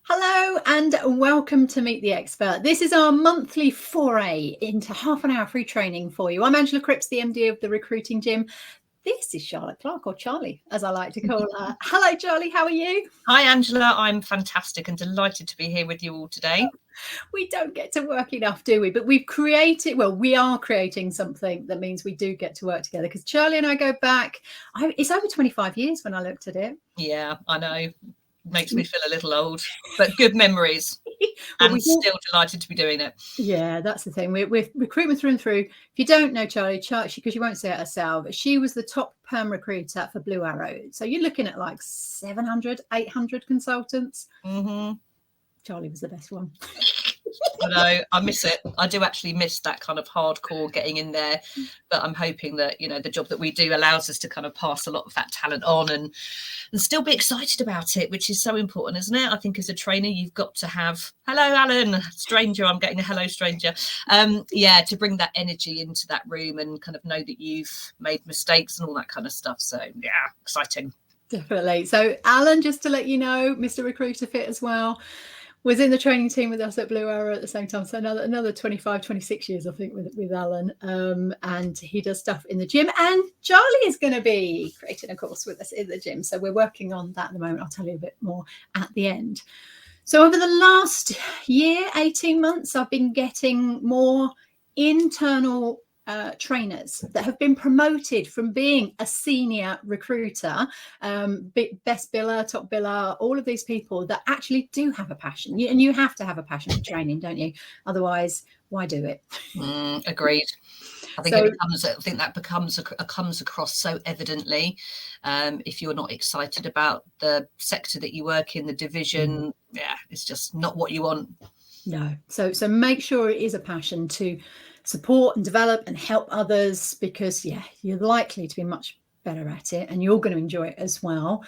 Hello and welcome to Meet the Expert. This is our monthly foray into half an hour free training for you. I'm Angela Cripps, the MD of the Recruiting Gym. This is Charlotte Clarke, or Charlie, as I like to call her. Hello, Charlie. How are you? Hi, Angela. I'm fantastic and delighted to be here with you all today. We don't get to work enough, do we? But we are creating something that means we do get to work together, because Charlie and I go back, it's over 25 years when I looked at it. Yeah, I know. Makes me feel a little old, but good memories. And still delighted to be doing it. Yeah, that's the thing. We're recruitment through and through. If you don't know Charlie, because you won't say it herself, but she was the top perm recruiter for Blue Arrow. So you're looking at like 700, 800 consultants. Mm-hmm. Charlie was the best one. I know, I miss it. I do actually miss that kind of hardcore getting in there, but I'm hoping that, you know, the job that we do allows us to kind of pass a lot of that talent on and still be excited about it, which is so important, isn't it? I think as a trainer, you've got to have, hello, Alan, stranger, I'm getting a hello, stranger. To bring that energy into that room and kind of know that you've made mistakes and all that kind of stuff. So yeah, exciting. Definitely. So Alan, just to let you know, Mr. Recruiter Fit as well, was in the training team with us at Blue Arrow at the same time. So another 25, 26 years, I think, with Alan. And he does stuff in the gym. And Charlie is going to be creating a course with us in the gym. So we're working on that at the moment. I'll tell you a bit more at the end. So over the last year, 18 months, I've been getting more internal trainers that have been promoted from being a senior recruiter, best biller, top biller, all of these people that actually do have a passion. And you have to have a passion for training, don't you? Otherwise, why do it? Agreed. I think that comes across so evidently. If you're not excited about the sector that you work in, the division, it's just not what you want. No. So make sure it is a passion to support and develop and help others, because you're likely to be much better at it and you're going to enjoy it as well.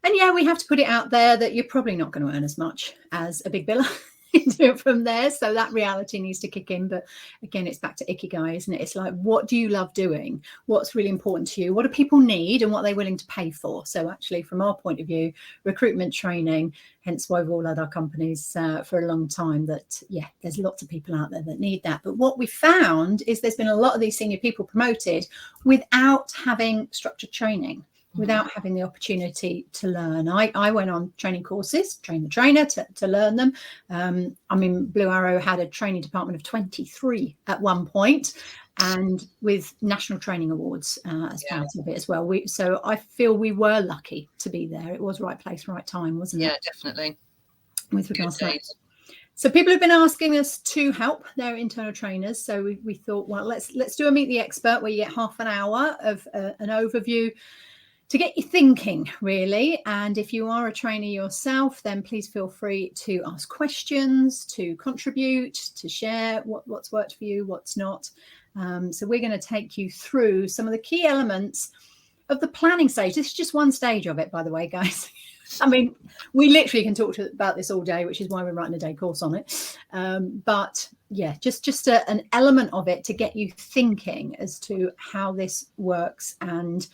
And we have to put it out there that you're probably not going to earn as much as a big biller. Do it from there. So that reality needs to kick in. But again, it's back to Ikigai, isn't it? It's like, what do you love doing? What's really important to you? What do people need and what are they willing to pay for? So actually, from our point of view, recruitment training, hence why we've all had our companies for a long time, that there's lots of people out there that need that. But what we found is there's been a lot of these senior people promoted without having structured training, without having the opportunity to learn. I went on training courses, train the trainer to learn them. Blue Arrow had a training department of 23 at one point, and with national training awards as part of it as well. So I feel we were lucky to be there. It was right place, right time, wasn't it? Yeah, definitely. With regards to that. So people have been asking us to help their internal trainers. So we thought, well, let's do a Meet the Expert where you get half an hour of an overview to get you thinking, really. And if you are a trainer yourself, then please feel free to ask questions, to contribute, to share what's worked for you, what's not. So we're going to take you through some of the key elements of the planning stage. This is just one stage of it, by the way, guys. We literally can talk about this all day, which is why we're writing a day course on it. But just an element of it to get you thinking as to how this works and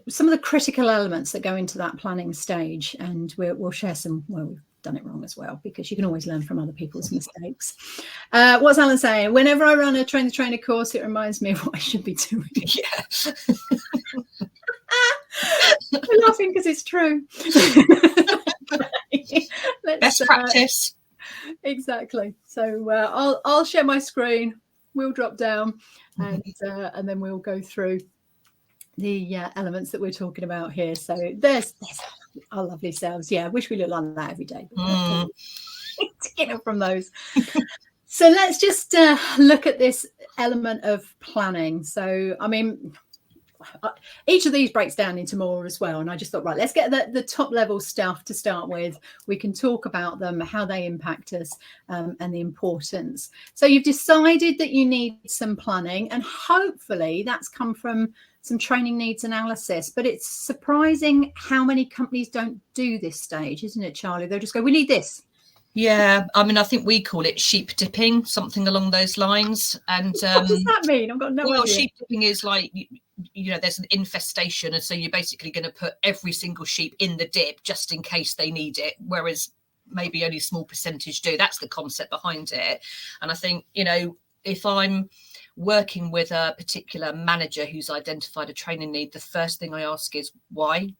some of the critical elements that go into that planning stage. And we'll share some where we've done it wrong as well, because you can always learn from other people's mistakes. What's Alan saying? Whenever I run a train the trainer course, it reminds me of what I should be doing. Yeah. I'm laughing because it's true. Best practice. Exactly. So I'll share my screen. We'll drop down and then we'll go through the elements that we're talking about here. So there's our lovely selves. I wish we looked like that every day. To get up from those. So let's just look at this element of planning. So each of these breaks down into more as well, and I just thought, right, let's get the top level stuff to start with. We can talk about them, how they impact us, and the importance. So you've decided that you need some planning, and hopefully that's come from some training needs analysis. But it's surprising how many companies don't do this stage, isn't it, Charlie? They'll just go, we need this. Yeah, I think we call it sheep dipping, something along those lines. And what does that mean? I've got no idea. Well, sheep dipping is like, there's an infestation, and so you're basically going to put every single sheep in the dip just in case they need it. Whereas maybe only a small percentage do. That's the concept behind it. And I think, you know, if I'm working with a particular manager who's identified a training need, the first thing I ask is why?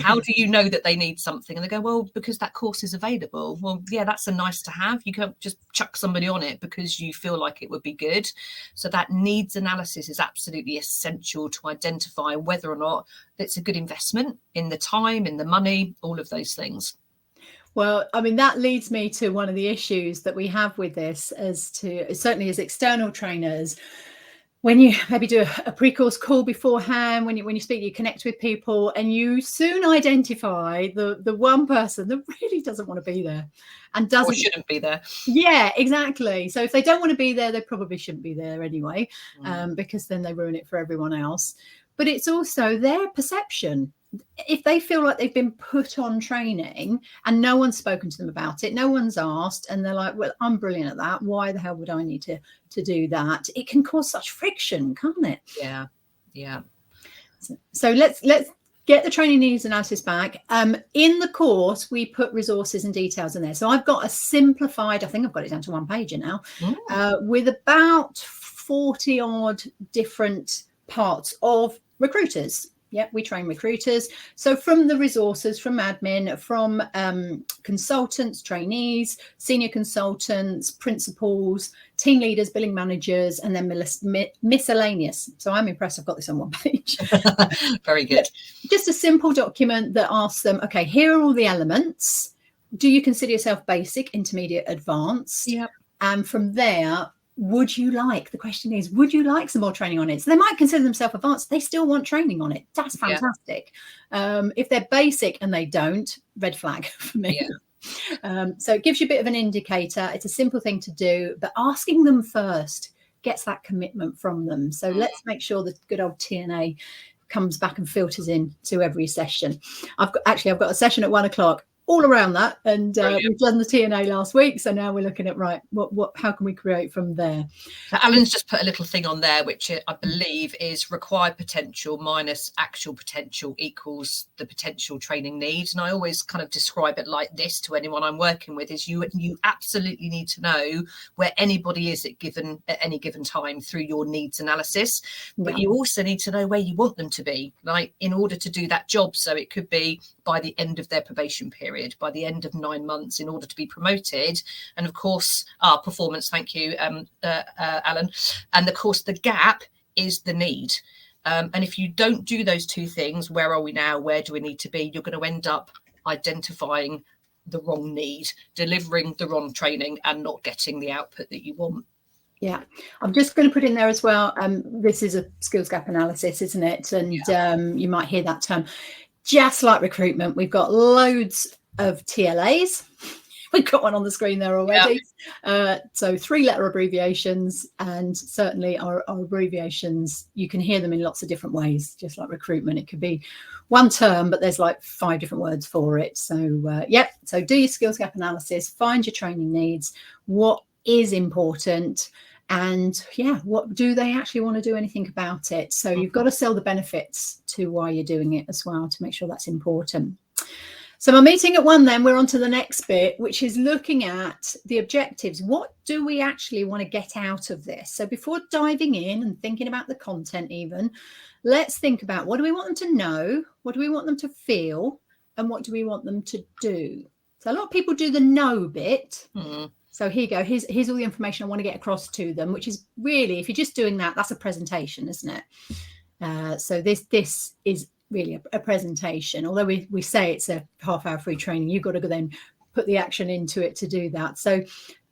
How do you know that they need something? And they go, well, because that course is available. Well, yeah, that's a nice to have. You can't just chuck somebody on it because you feel like it would be good. So that needs analysis is absolutely essential to identify whether or not it's a good investment in the time, in the money, all of those things. Well, I mean, that leads me to one of the issues that we have with this, as to certainly as external trainers. When you maybe do a pre-course call beforehand, when you speak, you connect with people, and you soon identify the one person that really doesn't want to be there and doesn't, or shouldn't be there. Yeah, exactly. So if they don't want to be there, they probably shouldn't be there anyway, because then they ruin it for everyone else. But it's also their perception. If they feel like they've been put on training and no one's spoken to them about it, no one's asked, and they're like, well, I'm brilliant at that, why the hell would I need to do that? It can cause such friction, can't it? Yeah. So let's get the training needs analysis back. In the course, we put resources and details in there. So I've got a simplified, I think I've got it down to one page now, with about 40 odd different parts of recruiters. Yeah, we train recruiters. So from the resources, from admin, from consultants, trainees, senior consultants, principals, team leaders, billing managers, and then miscellaneous. So I'm impressed I've got this on one page. Very good. Just a simple document that asks them, okay, here are all the elements. Do you consider yourself basic, intermediate, advanced? Yep. And from there, the question is, would you like some more training on it? So they might consider themselves advanced, they still want training on it. That's fantastic. If they're basic and they don't, red flag for me. So it gives you a bit of an indicator. It's a simple thing to do, but asking them first gets that commitment from them. So let's make sure the good old TNA comes back and filters in to every session. I've got a session at 1 o'clock all around that, and we've done the TNA last week, so now we're looking at how can we create from there. So Alan's just put a little thing on there, which I believe is required potential minus actual potential equals the potential training need. And I always kind of describe it like this to anyone I'm working with: is you absolutely need to know where anybody is at any given time through your needs analysis, but you also need to know where you want them to be, like, in order to do that job. So it could be by the end of their probation period, by the end of 9 months, in order to be promoted. And of course, our performance, thank you, Alan. And of course, the gap is the need. And if you don't do those two things, where are we now? Where do we need to be? You're going to end up identifying the wrong need, delivering the wrong training, and not getting the output that you want. Yeah, I'm just going to put in there as well. This is a skills gap analysis, isn't it? And you might hear that term. Just like recruitment, we've got loads of TLAs. We've got one on the screen there already. So 3-letter abbreviations, and certainly our abbreviations, you can hear them in lots of different ways. Just like recruitment, it could be one term, but there's like 5 different words for it. So so do your skills gap analysis, find your training needs, what is important, and what do they actually want to do anything about it? So you've got to sell the benefits to why you're doing it as well, to make sure that's important. So my meeting at 1, then we're on to the next bit, which is looking at the objectives. What do we actually want to get out of this? So before diving in and thinking about the content even, let's think about, what do we want them to know? What do we want them to feel? And what do we want them to do? So a lot of people do the know bit. So here you go. Here's all the information I want to get across to them, which is really, if you're just doing that, that's a presentation, isn't it? So this is really a presentation. Although we say it's a half-hour free training, you've got to then put the action into it to do that. So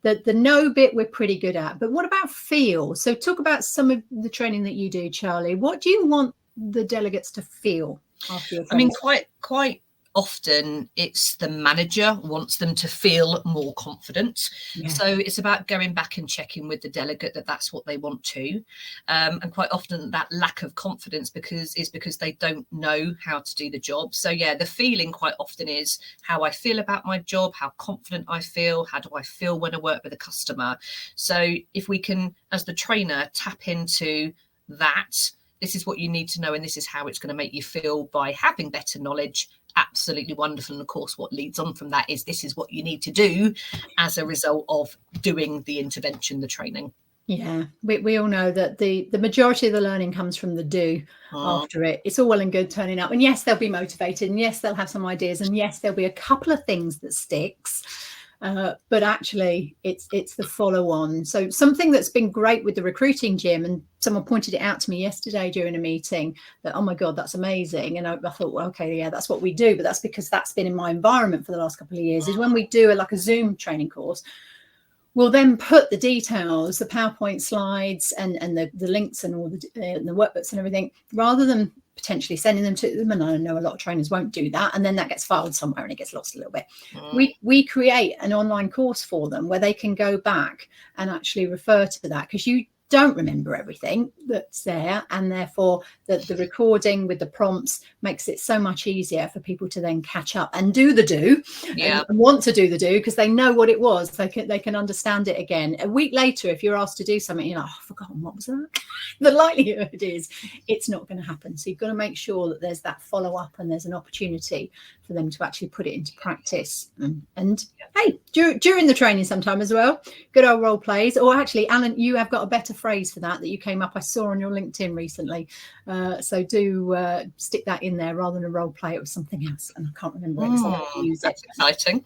the know bit we're pretty good at. But what about feel? So talk about some of the training that you do, Charlie. What do you want the delegates to feel after your training? I mean, quite often it's the manager wants them to feel more confident. So it's about going back and checking with the delegate that that's what they want to. And quite often that lack of confidence is because they don't know how to do the job. So the feeling quite often is how I feel about my job, how confident I feel, how do I feel when I work with a customer. So if we can, as the trainer, tap into that, this is what you need to know, and this is how it's going to make you feel by having better knowledge absolutely wonderful. And of course, what leads on from that is this is what you need to do as a result of doing the intervention, the training. Yeah, we all know that the majority of the learning comes from the do after it. It's all well and good turning up, and yes, they'll be motivated, and yes, they'll have some ideas, and yes, there'll be a couple of things that sticks, but actually it's the follow on. So something that's been great with the recruiting gym, and someone pointed it out to me yesterday during a meeting, that, oh my God, that's amazing. And I thought, well, okay, yeah, that's what we do, but that's because that's been in my environment for the last couple of years, is when we do like a Zoom training course, we'll then put the details, the PowerPoint slides and the links and all the workbooks and everything, rather than potentially sending them to them. And I know a lot of trainers won't do that. And then that gets filed somewhere and it gets lost a little bit. We create an online course for them where they can go back and actually refer to that, because you don't remember everything that's there, and therefore the recording with the prompts makes it so much easier for people to then catch up and do the do, and want to do the do, because they know what it was. They can understand it again. A week later, if you're asked to do something, you're like, oh, I've forgotten, what was that? The likelihood is it's not going to happen. So you've got to make sure that there's that follow up and there's an opportunity for them to actually put it into practice. And hey, during the training sometime as well, good old role plays. Or actually, Alan, you have got a better phrase for that you came up, I saw on your LinkedIn recently. So do stick that in there rather than a role play. It was something else, and I can't remember it. So that's exciting.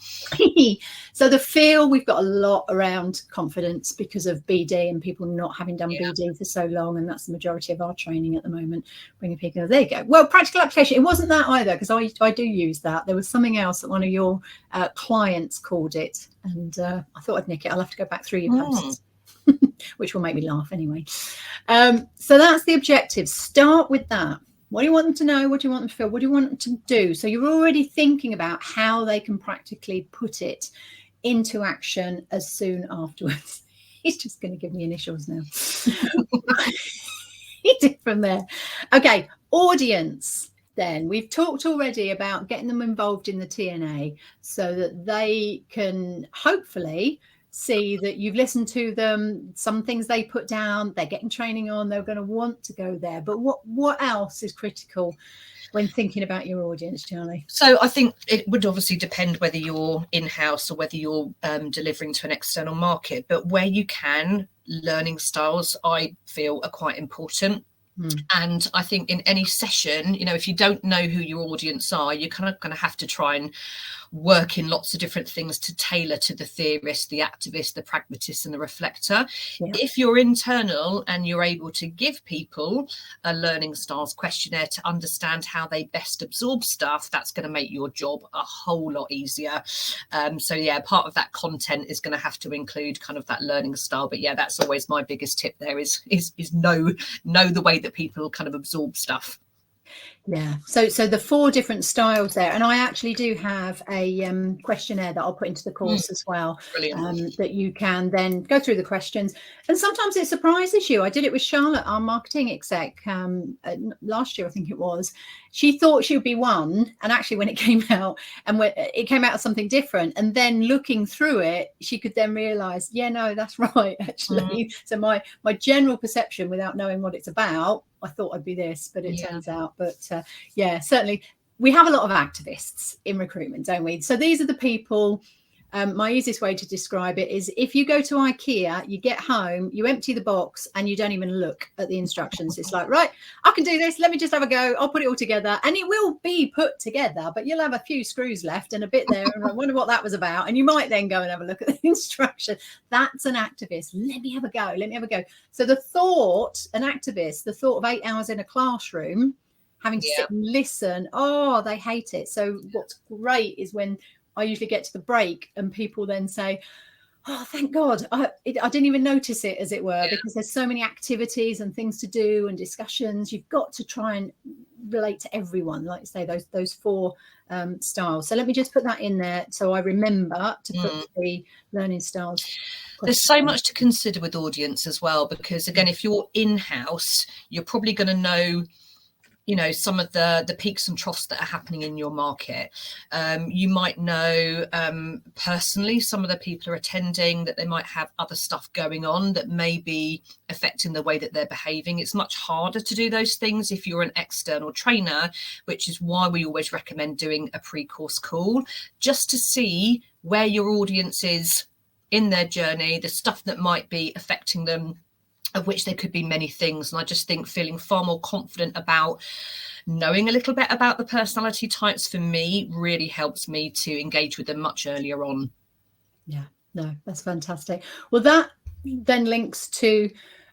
So the feel, we've got a lot around confidence because of BD and people not having done BD for so long, and that's the majority of our training at the moment, bringing people, there you go. Well, practical application, it wasn't that either, because I do use that. There was something else that one of your clients called it, and I thought I'd nick it. I'll have to go back through your posts. Which will make me laugh anyway. So that's the objective. Start with that. What do you want them to know? What do you want them to feel? What do you want them to do? So you're already thinking about how they can practically put it into action as soon afterwards. He's just going to give me initials now. He did from there. Okay, audience. Then we've talked already about getting them involved in the TNA so that they can hopefully see that you've listened to them. Some things they put down, they're getting training on, they're going to want to go there. But what else is critical when thinking about your audience, Charlie? So I think it would obviously depend whether you're in-house or whether you're delivering to an external market. But where you can, learning styles, I feel, are quite important. And I think in any session, if you don't know who your audience are, you're kind of going to have to try and work in lots of different things to tailor to the theorist, the activist, the pragmatist and the reflector. If you're internal and you're able to give people a learning styles questionnaire to understand how they best absorb stuff, that's going to make your job a whole lot easier. So part of that content is going to have to include kind of that learning style. But that's always my biggest tip there is know the way that people kind of absorb stuff. Yeah, so the 4 different styles there, and I actually do have a questionnaire that I'll put into the course as well, that you can then go through the questions, and sometimes it surprises you. I did it with Charlotte, our marketing exec, last year I think it was. She thought she would be 1, and actually when it came out, and when it came out as something different, and then looking through it, she could then realise, no, that's right, actually. So my general perception, without knowing what it's about, I thought I'd be this, but it turns out. But certainly we have a lot of activists in recruitment, don't we? So these are the people. My easiest way to describe it is, if you go to IKEA, you get home, you empty the box and you don't even look at the instructions. It's like, right, I can do this. Let me just have a go. I'll put it all together, and it will be put together, but you'll have a few screws left and a bit there. And I wonder what that was about. And you might then go and have a look at the instruction. That's an activist. Let me have a go. Let me have a go. So the thought, an activist, the thought of 8 hours in a classroom, having to sit and listen, they hate it. So what's great is when I usually get to the break and people then say, oh, thank God, I didn't even notice it, as it were, because there's so many activities and things to do and discussions. You've got to try and relate to everyone, like you say, those 4 styles. So let me just put that in there so I remember to put the learning styles. There's so much to consider with audience as well, because again, if you're in-house, you're probably going to know you know, some of the peaks and troughs that are happening in your market. You might know personally some of the people are attending that they might have other stuff going on that may be affecting the way that they're behaving. It's much harder to do those things if you're an external trainer, which is why we always recommend doing a pre-course call, just to see where your audience is in their journey, the stuff that might be affecting them, of which there could be many things. And I just think feeling far more confident about knowing a little bit about the personality types for me really helps me to engage with them much earlier on. Yeah, no, that's fantastic. Well, that then links to,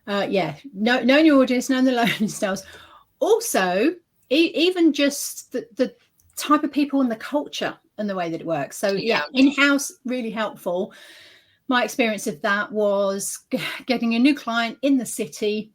knowing your audience, knowing the learning styles. Also, even just the type of people and the culture and the way that it works. So in-house, really helpful. My experience of that was getting a new client in the city.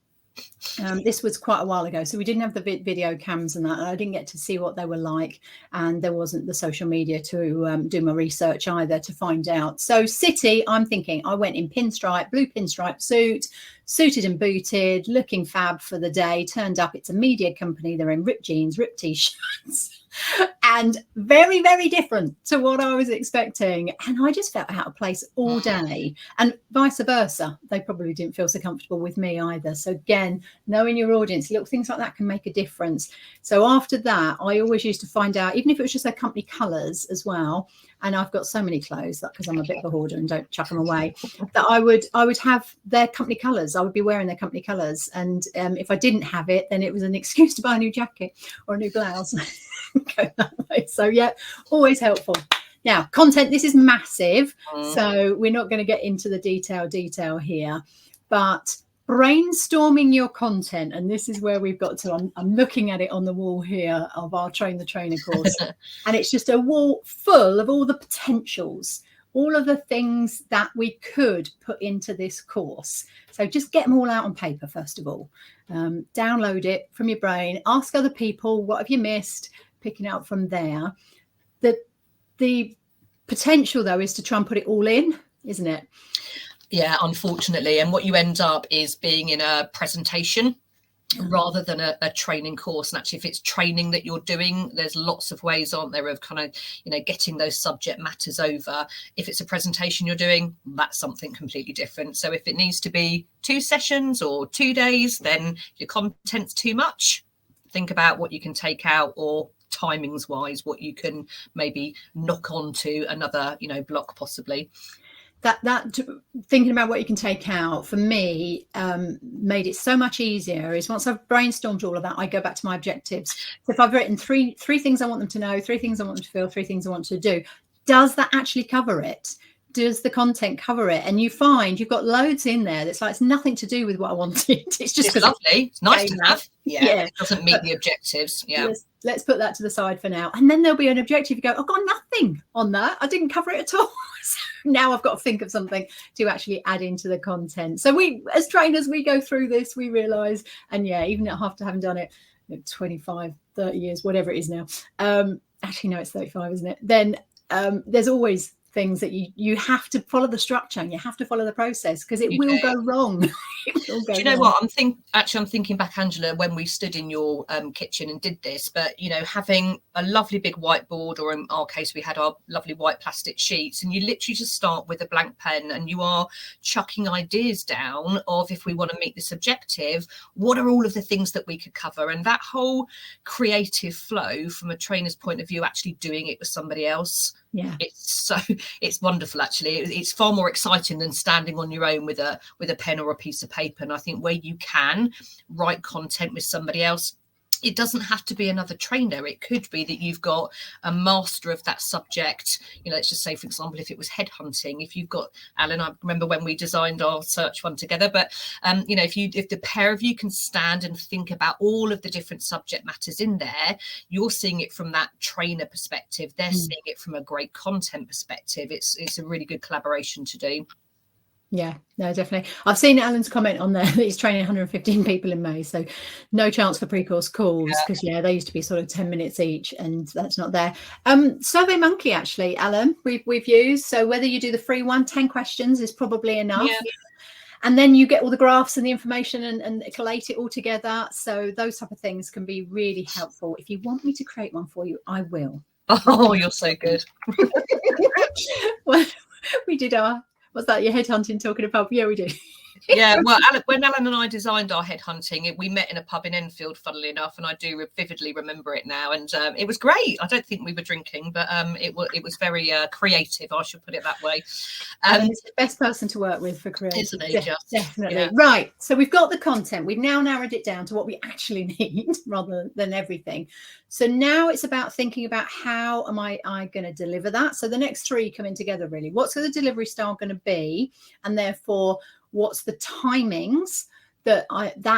This was quite a while ago, so we didn't have the video cams and that. And I didn't get to see what they were like, and there wasn't the social media to do my research either to find out. So city, I'm thinking I went in pinstripe, blue pinstripe suit, suited and booted, looking fab for the day. Turned up, it's a media company. They're in ripped jeans, ripped t-shirts. And very, very different to what I was expecting. And I just felt out of place all day, and vice versa. They probably didn't feel so comfortable with me either. So again, knowing your audience, little things like that can make a difference. So after that, I always used to find out, even if it was just their company colours as well. And I've got so many clothes that, because I'm a bit of a hoarder and don't chuck them away, that I would have their company colours. I would be wearing their company colours. And if I didn't have it, then it was an excuse to buy a new jacket or a new blouse. Go that way. So yeah, always helpful. Now, content, this is massive. So we're not going to get into the detail here, but brainstorming your content, and this is where we've got to. I'm looking at it on the wall here of our Train the Trainer course, and it's just a wall full of all the potentials, all of the things that we could put into this course. So just get them all out on paper first of all. Download it from your brain. Ask other people, what have you missed? Picking out from there. The potential though is to try and put it all in, isn't it? Yeah, unfortunately. And what you end up is being in a presentation rather than a training course. And actually, if it's training that you're doing, there's lots of ways, aren't there, of kind of, you know, getting those subject matters over. If it's a presentation you're doing, that's something completely different. So if it needs to be 2 sessions or 2 days, then your content's too much. Think about what you can take out, or timings wise, what you can maybe knock on to another, you know, block possibly. That thinking about what you can take out for me made it so much easier. Is once I've brainstormed all of that, I go back to my objectives. So if I've written three things I want them to know, 3 things I want them to feel, 3 things I want to do, does that actually cover it? Does the content cover it? And you find you've got loads in there that's like, it's nothing to do with what I wanted. It's just lovely. It's nice to have. Yeah. It doesn't meet the objectives. Yeah. Let's put that to the side for now. And then there'll be an objective. You go, I've got nothing on that. I didn't cover it at all. So now I've got to think of something to actually add into the content. So we, as trainers, we go through this, we realise, and yeah, even after having done it 25, 30 years, whatever it is now. Actually, no, it's 35, isn't it? Then there's always things that you have to follow the structure and you have to follow the process, because it will go wrong. Do you know what I'm thinking back, Angela, when we stood in your kitchen and did this, but you know, having a lovely big whiteboard, or in our case we had our lovely white plastic sheets, and you literally just start with a blank pen and you are chucking ideas down of, if we want to meet this objective, what are all of the things that we could cover? And that whole creative flow from a trainer's point of view, actually doing it with somebody else, it's wonderful. Actually, it's far more exciting than standing on your own with a pen or a piece of paper. And I think where you can write content with somebody else, it doesn't have to be another trainer. It could be that you've got a master of that subject. You know, let's just say, for example, if it was headhunting, if you've got Alan, I remember when we designed our search one together, but you know, if the pair of you can stand and think about all of the different subject matters in there, you're seeing it from that trainer perspective. They're seeing it from a great content perspective. It's a really good collaboration to do. Yeah, no, definitely. I've seen Alan's comment on there that he's training 115 people in May, so no chance for pre-course calls, because they used to be sort of 10 minutes each, and that's not there. Survey Monkey, actually, Alan, we've used. So whether you do the free one, 10 questions is probably enough. and then you get all the graphs and the information and collate it all together. So those type of things can be really helpful. If you want me to create one for you, I will. Oh, you're so good. Well, we did what's that, your headhunting talking about? Yeah, we did. Yeah, well, when Alan and I designed our headhunting, we met in a pub in Enfield, funnily enough, and I do vividly remember it now. And it was great. I don't think we were drinking, but it was very creative. I should put it that way. He's the best person to work with for creative. Isn't he? Definitely. Yeah. Right. So we've got the content. We've now narrowed it down to what we actually need rather than everything. So now it's about thinking about how am I going to deliver that. So the next three come in together, really. What's the delivery style going to be? And therefore, what's the timings that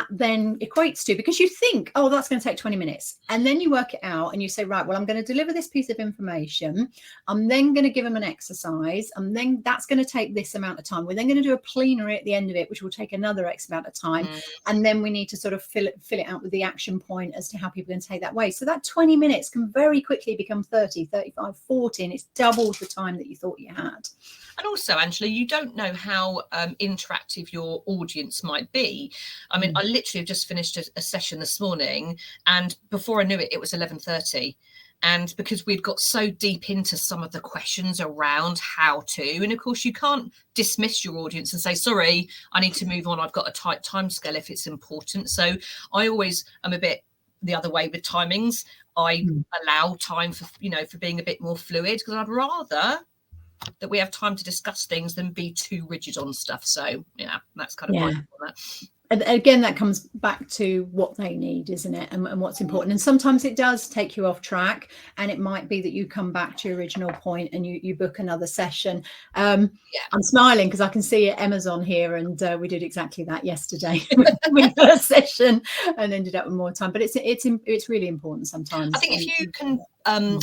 then equates to? Because you think, oh, that's going to take 20 minutes. And then you work it out and you say, right, well, I'm going to deliver this piece of information. I'm then going to give them an exercise. And then that's going to take this amount of time. We're then going to do a plenary at the end of it, which will take another X amount of time. And then we need to sort of fill it out with the action point as to how people can take that way. So that 20 minutes can very quickly become 30, 35, 40, and it's double the time that you thought you had. And also, Angela, you don't know how interactive your audience might be. I mean, I literally have just finished a session this morning, and before I knew it, it was 11:30. And because we'd got so deep into some of the questions around how to, and of course, you can't dismiss your audience and say, sorry, I need to move on. I've got a tight timescale if it's important. So I always am a bit the other way with timings. I allow time for being a bit more fluid, because I'd rather that we have time to discuss things than be too rigid on stuff. So yeah, that's kind of my point on that. And again, that comes back to what they need, isn't it? And what's important. And sometimes it does take you off track, and it might be that you come back to your original point and you book another session. I'm smiling because I can see Emma's on here, and we did exactly that yesterday with first session and ended up with more time. But it's really important sometimes. I think if you can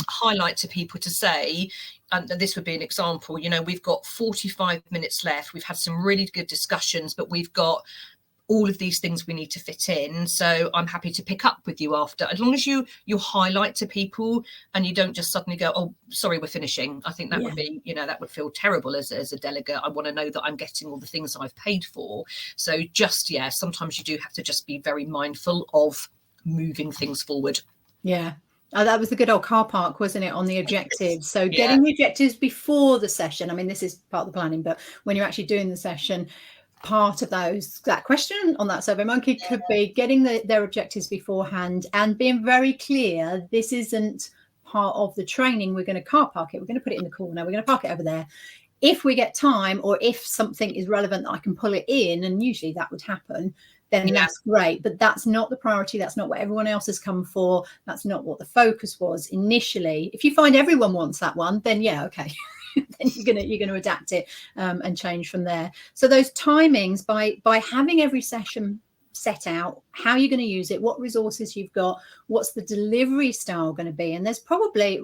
highlight to people to say, and this would be an example, we've got 45 minutes left. We've had some really good discussions, but we've got all of these things we need to fit in. So I'm happy to pick up with you after, as long as you highlight to people and you don't just suddenly go, oh, sorry, we're finishing. I think that would be, that would feel terrible as a delegate. I want to know that I'm getting all the things I've paid for. So just, sometimes you do have to just be very mindful of moving things forward. Yeah. Oh, that was the good old car park, wasn't it, on the objectives? So getting the objectives before the session. I mean, this is part of the planning, but when you're actually doing the session, part of that question on that Survey Monkey could be getting their objectives beforehand and being very clear. This isn't part of the training. We're going to car park it. We're going to put it in the corner. We're going to park it over there. If we get time, or if something is relevant that I can pull it in, and usually that would happen, then that's great. But that's not the priority. That's not what everyone else has come for. That's not what the focus was initially. If you find everyone wants that one, then okay. Then you're going to adapt it and change from there. So those timings, by having every session set out, how you're going to use it, what resources you've got, what's the delivery style going to be, and there's probably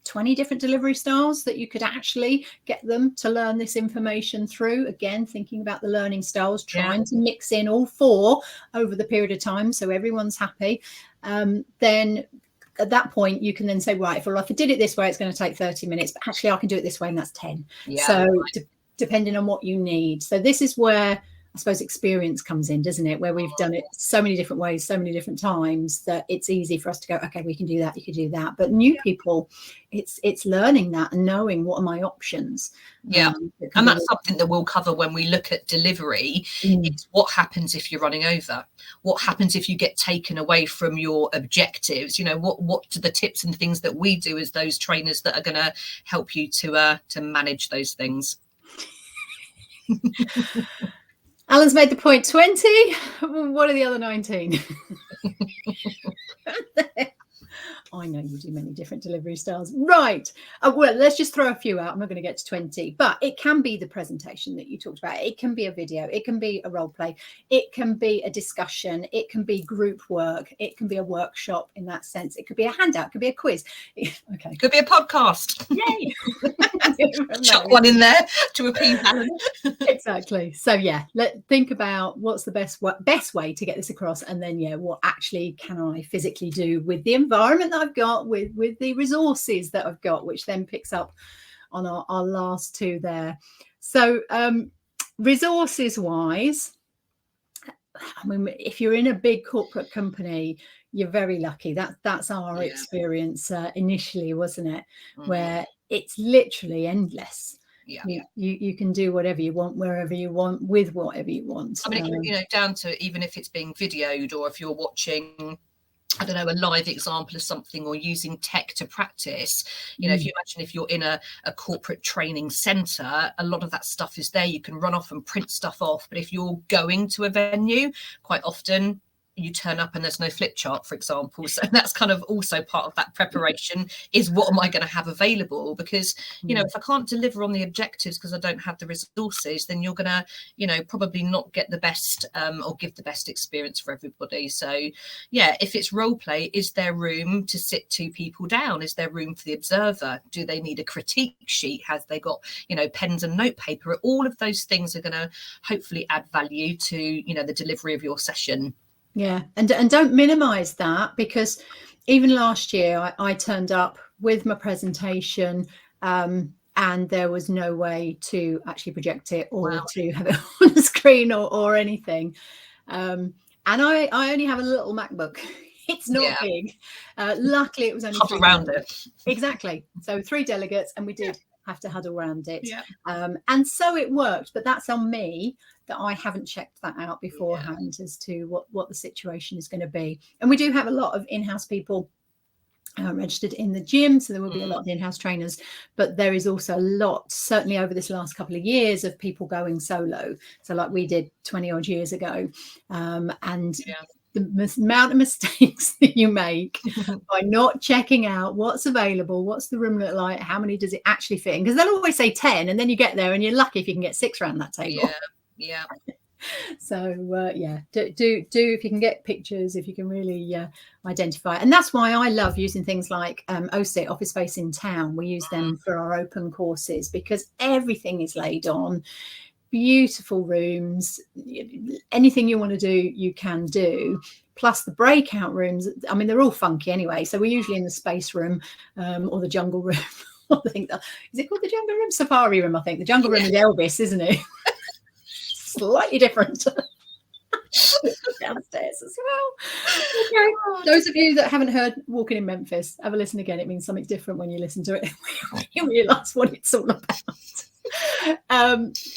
20 different delivery styles that you could actually get them to learn this information through. Again, thinking about the learning styles, trying to mix in all 4 over the period of time so everyone's happy. Then at that point, you can then say, right, if I did it this way, it's going to take 30 minutes, but actually I can do it this way, and that's 10. So depending on what you need. So this is where I suppose experience comes in, doesn't it? Where we've done it so many different ways, so many different times, that it's easy for us to go, okay, we can do that, you can do that. But new people, it's learning that and knowing what are my options. And that's something that we'll cover when we look at delivery. It's what happens if you're running over, what happens if you get taken away from your objectives. What are the tips and things that we do as those trainers that are going to help you to manage those things. Alan's made the point 20. What are the other 19? I know you do many different delivery styles. Right. Well, let's just throw a few out. I'm not going to get to 20, but it can be the presentation that you talked about. It can be a video. It can be a role play. It can be a discussion. It can be group work. It can be a workshop in that sense. It could be a handout. It could be a quiz. Okay. Could be a podcast. Yay. Chuck one in there to appease Alan. Exactly. So think about what's the best way to get this across, and then what actually can I physically do with the environment that I've got, with the resources that I've got, which then picks up on our last two there. So Resources wise, I mean, if you're in a big corporate company, you're very lucky. That's our experience initially, wasn't it? Where it's literally endless. You can do whatever you want, wherever you want, with whatever you want. I mean, you know, down to even if it's being videoed, or if you're watching, I don't know, a live example of something, or using tech to practice. You know, if you imagine if you're in a corporate training center, a lot of that stuff is there. You can run off and print stuff off. But if you're going to a venue, quite often you turn up and there's no flip chart, for example. So that's kind of also part of that preparation, is what am I going to have available? Because, you know, if I can't deliver on the objectives because I don't have the resources, then you're going to, you know, probably not get the best or give the best experience for everybody. So, yeah, if it's role play, is there room to sit two people down? Is there room for the observer? Do they need a critique sheet? Has they got, you know, pens and notepaper? All of those things are going to hopefully add value to, you know, the delivery of your session. Yeah, and don't minimize that, because even last year I turned up with my presentation and there was no way to actually project it or to have it on the screen or anything. And I only have a little MacBook. It's not big. Luckily, it was only huddle around it. Exactly. So 3 delegates, and we did have to huddle around it. And so it worked, but that's on me, that I haven't checked that out beforehand as to what the situation is going to be. And we do have a lot of in-house people registered in the gym, so there will be a lot of in-house trainers, but there is also a lot, certainly over this last couple of years, of people going solo. So like we did 20 odd years ago, and the amount of mistakes that you make by not checking out what's available, what's the room look like, how many does it actually fit in, because they'll always say 10, and then you get there and you're lucky if you can get 6 around that table. So do if you can get pictures, if you can really identify. And that's why I love using things like OSIT, Office Space in Town. We use them for our open courses, because everything is laid on. Beautiful rooms, anything you want to do you can do, plus the breakout rooms. I mean, they're all funky anyway, so we're usually in the space room or the jungle room. I think is it called the jungle room? Safari room, I think. The jungle room is Elvis, isn't it? Slightly different. Downstairs as well. Okay. Those of you that haven't heard Walking in Memphis, have a listen again. It means something different when you listen to it. You realise what it's all about.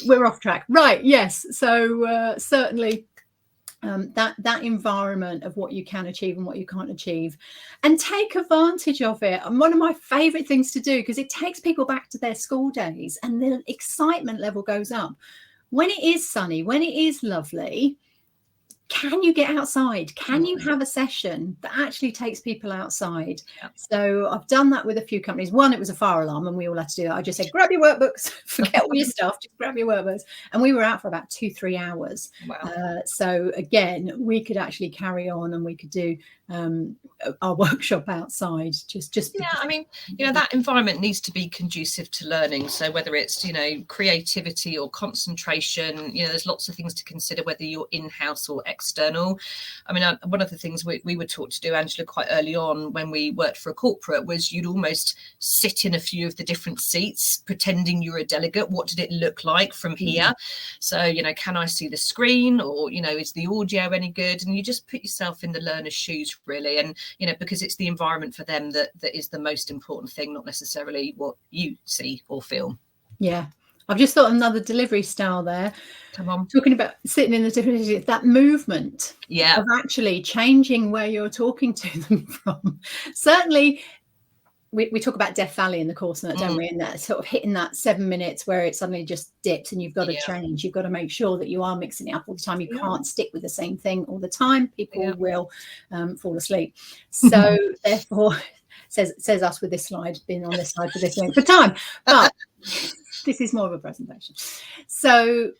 We're off track, right? Yes. So certainly that environment of what you can achieve and what you can't achieve, and take advantage of it. And one of my favorite things to do, because it takes people back to their school days, and the excitement level goes up when it is sunny, when it is lovely. Can you get outside? Can you have a session that actually takes people outside? So I've done that with a few companies. One, it was a fire alarm, and we all had to do that. I just said, grab your workbooks, forget all your stuff, just grab your workbooks. And we were out for about 2-3 hours. So again, we could actually carry on, and we could do our workshop outside. I mean, you know, that environment needs to be conducive to learning. So whether it's, you know, creativity or concentration, you know, there's lots of things to consider, whether you're in-house or external. I mean, one of the things we were taught to do, Angela, quite early on when we worked for a corporate, was you'd almost sit in a few of the different seats, pretending you're a delegate. What did it look like from here? So, you know, can I see the screen, or, you know, is the audio any good? And you just put yourself in the learner's shoes, really. And, you know, because it's the environment for them that is the most important thing, not necessarily what you see or feel. Yeah. I've just thought another delivery style there. Come on. Talking about sitting in the different, that movement of actually changing where you're talking to them from. Certainly, we talk about Death Valley in the course, don't we? And that sort of hitting that 7 minutes where it suddenly just dips, and you've got to change. You've got to make sure that you are mixing it up all the time. You can't stick with the same thing all the time. People will fall asleep. So therefore, says us with this slide, been on this slide for this length of time. But this is more of a presentation. So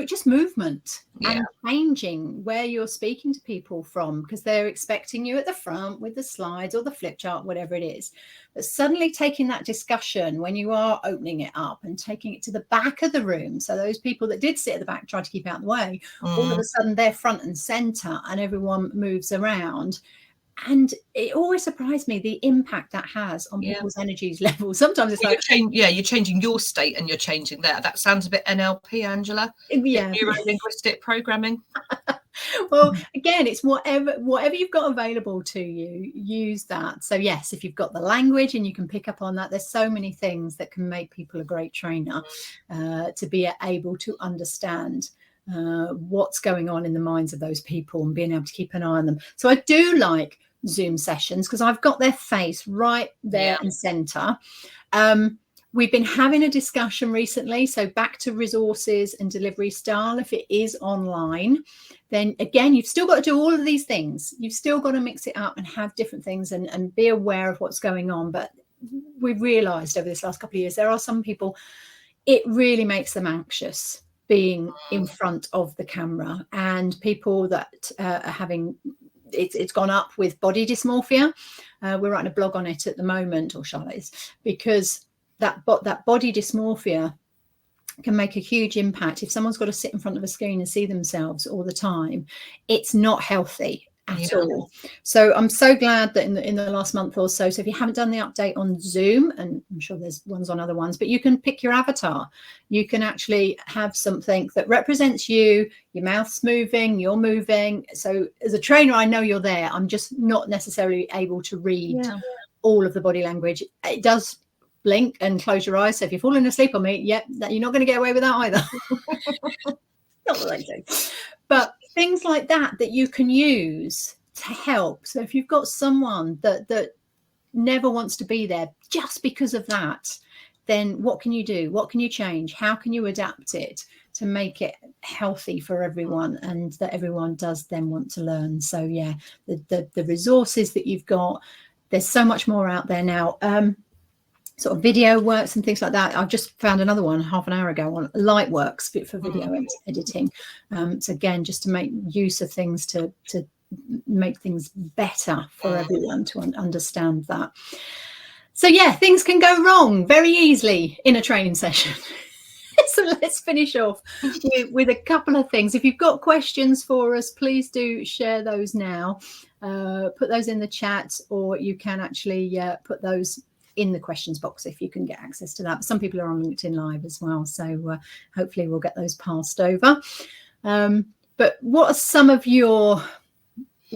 just movement and changing where you're speaking to people from, because they're expecting you at the front with the slides or the flip chart, whatever it is. But suddenly taking that discussion when you are opening it up and taking it to the back of the room. So those people that did sit at the back, try to keep out of the way, all of a sudden they're front and center, and everyone moves around. And it always surprised me the impact that has on people's energies levels. Sometimes it's like, you're changing your state and you're changing that. That sounds a bit NLP, Angela. yeah, neuro-linguistic programming. Well, again, it's whatever you've got available to you, use that. So yes, if you've got the language and you can pick up on that, there's so many things that can make people a great trainer, to be able to understand what's going on in the minds of those people and being able to keep an eye on them. So I do like Zoom sessions because I've got their face right there and center. We've been having a discussion recently, so back to resources and delivery style. If it is online, then again, you've still got to do all of these things. You've still got to mix it up and have different things and be aware of what's going on. But we've realized over this last couple of years, there are some people, it really makes them anxious being in front of the camera, and people that are having, it's gone up with body dysmorphia. We're writing a blog on it at the moment, or Charlotte is, because that body dysmorphia can make a huge impact. If someone's got to sit in front of a screen and see themselves all the time, it's not healthy at all. So I'm so glad that in the last month or so, if you haven't done the update on Zoom, and I'm sure there's ones on other ones, but you can pick your avatar. You can actually have something that represents you, your mouth's moving, you're moving. So as a trainer, I know you're there. I'm just not necessarily able to read all of the body language. It does blink and close your eyes. So if you're falling asleep on me, you're not going to get away with that either. Not what they do. But things like that you can use to help. So if you've got someone that never wants to be there just because of that, then what can you do? What can you change? How can you adapt it to make it healthy for everyone, and that everyone does then want to learn? So yeah, the resources that you've got, there's so much more out there now. Sort of video works and things like that. I've just found another one half an hour ago on Lightworks for video editing. So again, just to make use of things to make things better for everyone to understand that. So yeah, things can go wrong very easily in a training session. So let's finish off with a couple of things. If you've got questions for us, please do share those now. Put those in the chat, or you can actually put those in the questions box if you can get access to that. But some people are on LinkedIn Live as well, so hopefully we'll get those passed over. But what are some of your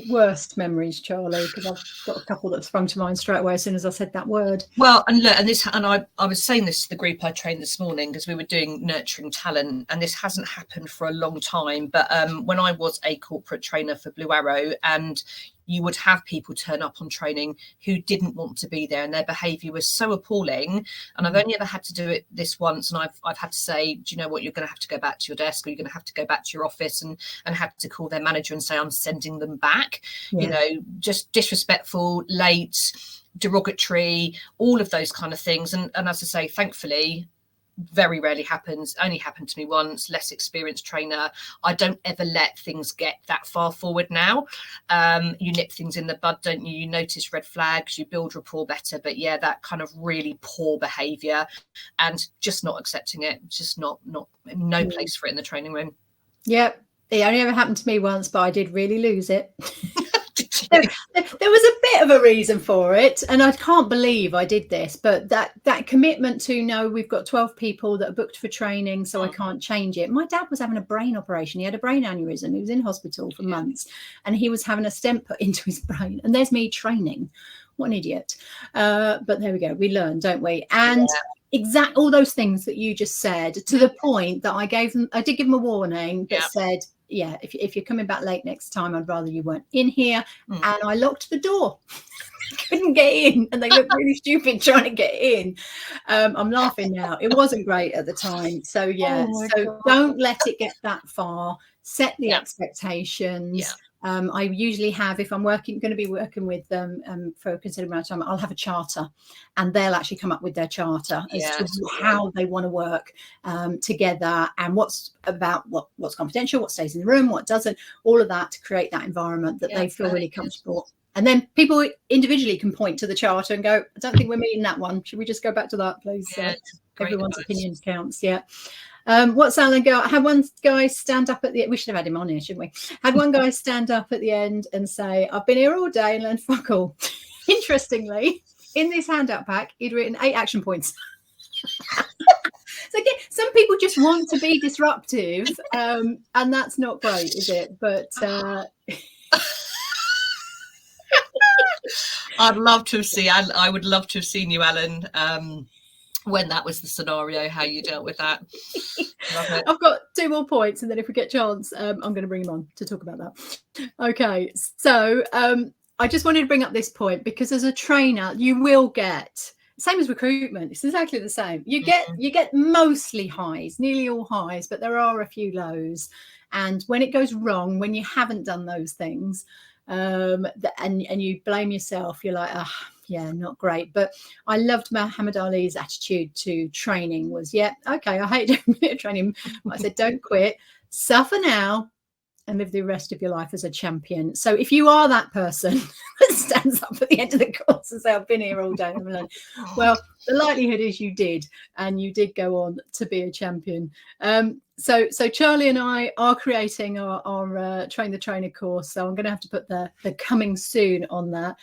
worst memories, Charlie? Because I've got a couple that sprung to mind straight away as soon as I said that word. Well, and I was saying this to the group I trained this morning, because we were doing nurturing talent, and this hasn't happened for a long time. But when I was a corporate trainer for Blue Arrow, and you would have people turn up on training who didn't want to be there, and their behaviour was so appalling. And I've only ever had to do it this once, and I've had to say, do you know what, you're going to have to go back to your desk, or you're going to have to go back to your office and have to call their manager and say, I'm sending them back. You know, just disrespectful, late, derogatory, all of those kind of things. And as I say, thankfully, very rarely happens. Only happened to me once. Less experienced trainer. I don't ever let things get that far forward now. You nip things in the bud, don't you? You notice red flags, you build rapport better. But yeah, that kind of really poor behaviour and just not accepting it. Just no place for it in the training room. Yep. It only ever happened to me once, but I did really lose it. There was a bit of a reason for it, and I can't believe I did this, but that commitment to, no, we've got 12 people that are booked for training, so I can't change it. My dad was having a brain operation. He had a brain aneurysm. He was in hospital for months, and he was having a stent put into his brain, and there's me training. What an idiot. But there we go. We learn, don't we? And all those things that you just said, to the point that I did give them a warning that said, if you're coming back late next time, I'd rather you weren't in here. And I locked the door. Couldn't get in, and they looked really stupid trying to get in. I'm laughing now. It wasn't great at the time. So God. Don't let it get that far. Set the expectations. I usually have, if I'm going to be working with them for a considerable amount of time, I'll have a charter, and they'll actually come up with their charter as to how they want to work together, and what's confidential, what stays in the room, what doesn't, all of that, to create that environment that they feel really comfortable. And then people individually can point to the charter and go, I don't think we're meeting that one. Should we just go back to that, please? Great Everyone's advice. opinion counts. Yeah. What's Alan go? Had one guy stand up at the. We should have had him on here, shouldn't we? Had one guy stand up at the end and say, "I've been here all day and learned fuck all." Interestingly, in this handout pack, he'd written 8 action points. So again, some people just want to be disruptive, and that's not great, is it? But I'd love to have seen. I would love to have seen you, Alan. When that was the scenario, how you dealt with that. Love it. I've got 2 more points, and then if we get a chance, I'm going to bring him on to talk about that. Okay, so I just wanted to bring up this point because as a trainer, you will get, same as recruitment, it's exactly the same. You get mostly highs, nearly all highs, but there are a few lows. And when it goes wrong, when you haven't done those things, and you blame yourself, you're like, yeah, not great. But I loved Muhammad Ali's attitude to training was, yeah, okay, I hate doing training. I said, don't quit, suffer now, and live the rest of your life as a champion. So if you are that person that stands up at the end of the course and say, I've been here all day, well, the likelihood is you did, and you did go on to be a champion. So Charlie and I are creating our Train the Trainer course. So I'm going to have to put the coming soon on that.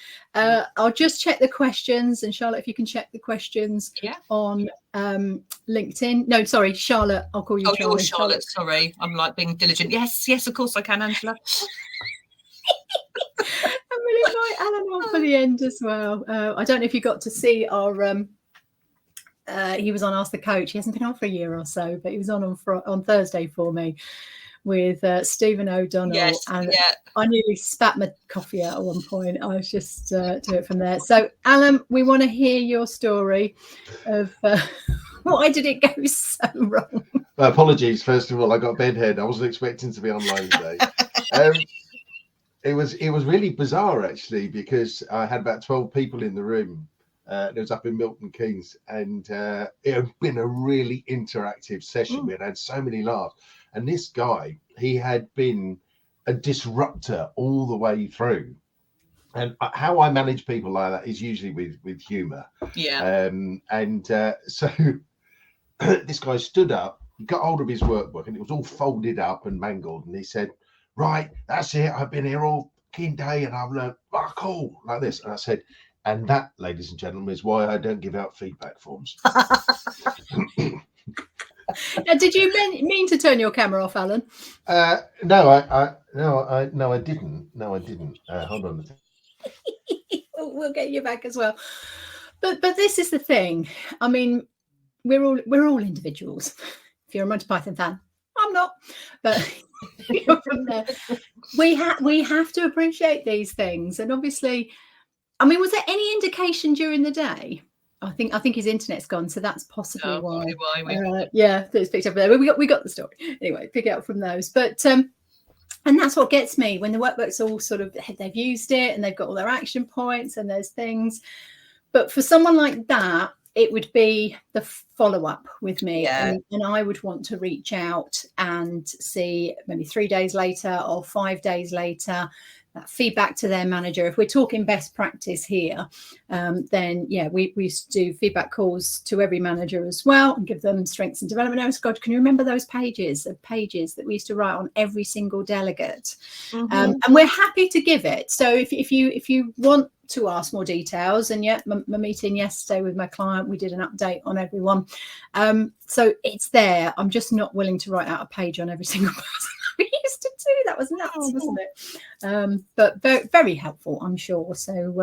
I'll just check the questions. And Charlotte, if you can check the questions on LinkedIn. No, sorry, Charlotte. I'll call you Charlie. You're Charlotte. Sorry, I'm like being diligent. Yes, of course I can, Angela. I'm going to invite Alan on for the end as well. I don't know if you got to see our... he was on Ask the Coach. He hasn't been on for a year or so, but he was on Thursday for me with Stephen O'Donnell. Yes, and I nearly spat my coffee out at one point. I was just do it from there. So, Alan, we want to hear your story of why did it go so wrong? Apologies, first of all, I got bedhead. I wasn't expecting to be online today. It was really bizarre actually, because I had about 12 people in the room. It was up in Milton Keynes, and it had been a really interactive session. We had so many laughs, and this guy, he had been a disruptor all the way through. And how I manage people like that is usually with humor. So this guy stood up, he got hold of his workbook, and it was all folded up and mangled, and he said, right, that's it, I've been here all fucking day and I've learned fuck all like this. And I said, and that, ladies and gentlemen, is why I don't give out feedback forms. Now, did you mean to turn your camera off, Alan? No, I didn't. Hold on a second. We'll get you back as well. But this is the thing. I mean, we're all individuals. If you're a Monty Python fan, I'm not. But from there, we have to appreciate these things, and obviously. I mean, was there any indication during the day? I think his internet's gone, so that's possibly why. It's picked up there. We got the story anyway. Pick it up from those, but and that's what gets me when the workbook's all sort of they've used it and they've got all their action points and there's things. But for someone like that, it would be the follow-up with me, and I would want to reach out and see maybe 3 days later or 5 days later. That feedback to their manager. If we're talking best practice here, then we used to do feedback calls to every manager as well and give them strengths and development areas. God, can you remember those pages that we used to write on every single delegate? And we're happy to give it. So if you want to ask more details, and my meeting yesterday with my client, we did an update on everyone. So it's there. I'm just not willing to write out a page on every single person. We used to do that. Was nuts, wasn't it? But very, very helpful, I'm sure. So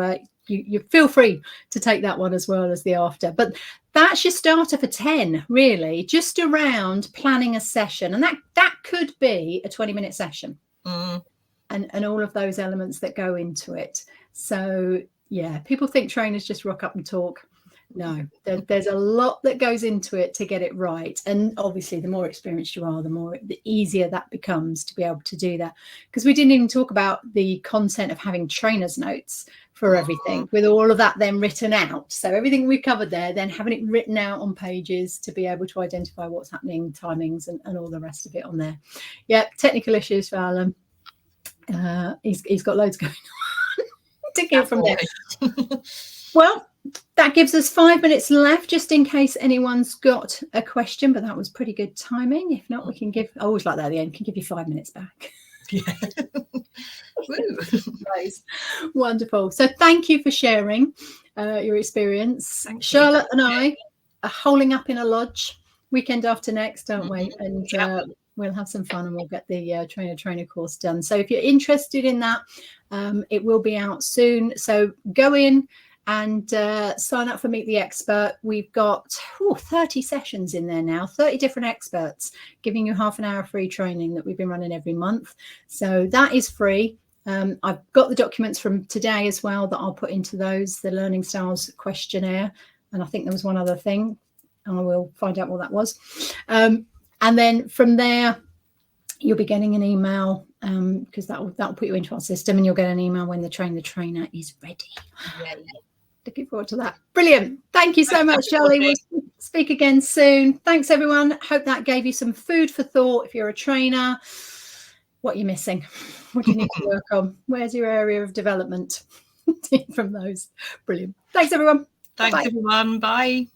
you feel free to take that one as well as the after. But that's your starter for 10, really, just around planning a session, and that could be a 20-minute session, and all of those elements that go into it. So people think trainers just rock up and talk. No, there's a lot that goes into it to get it right. And obviously, the more experienced you are, the easier that becomes to be able to do that. Because we didn't even talk about the content of having trainer's notes for everything, with all of that then written out. So everything we've covered there, then having it written out on pages to be able to identify what's happening, timings, and all the rest of it on there. Yeah, technical issues for Alan. He's got loads going on. To get from there. Well, that gives us 5 minutes left, just in case anyone's got a question, but that was pretty good timing. If not, we can give, I always like that at the end, can give you 5 minutes back. Yeah. Nice. Wonderful. So thank you for sharing your experience. Thank you. Charlotte and I are holing up in a lodge weekend after next, don't we? And we'll have some fun and we'll get the trainer course done. So if you're interested in that, it will be out soon. So go in and sign up for Meet the Expert. We've got 30 sessions in there now, 30 different experts giving you half an hour free training that we've been running every month. So that is free. I've got the documents from today as well that I'll put into those, the Learning Styles questionnaire. And I think there was one other thing. I will find out what that was. And then from there, you'll be getting an email because that'll put you into our system, and you'll get an email when the trainer is ready. Yay. Looking forward to that. Brilliant. Thank you so much, Shelley. We'll speak again soon. Thanks, everyone. Hope that gave you some food for thought. If you're a trainer, what are you missing? What do you need to work on? Where's your area of development from those? Brilliant. Thanks, everyone. Thanks, Bye-bye. everyone. Bye.